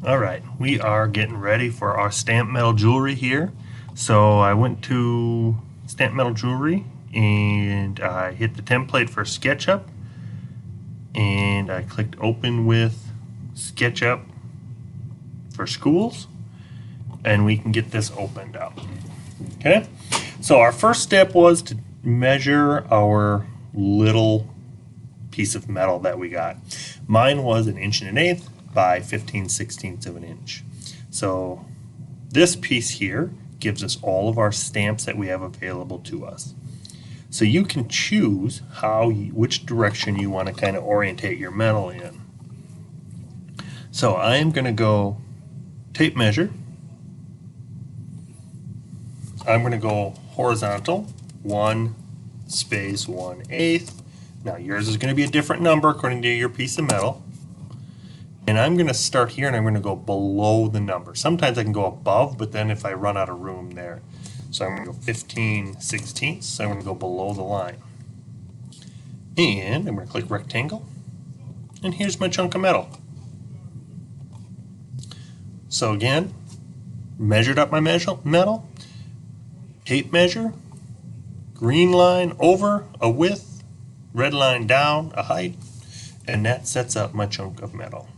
All right, we are getting ready for our stamped metal jewelry here. So I went to Stamped Metal Jewelry and I hit the template for SketchUp and I clicked open with SketchUp for schools and we can get this opened up. Okay, so our first step was to measure our little piece of metal that we got. Mine was 1 1/8 inches by 15/16 of an inch. So this piece here gives us all of our stamps that we have available to us. So you can choose which direction you want to kind of orientate your metal in. So I am going to go tape measure. I'm going to go horizontal, 1 space 1/8. Now yours is going to be a different number according to your piece of metal. And I'm going to start here and I'm going to go below the number. Sometimes I can go above, but then if I run out of room there. So I'm going to go 15/16. So I'm going to go below the line. And I'm going to click rectangle. And here's my chunk of metal. So again, measured up my metal, tape measure, green line over, a width, red line down, a height, and that sets up my chunk of metal.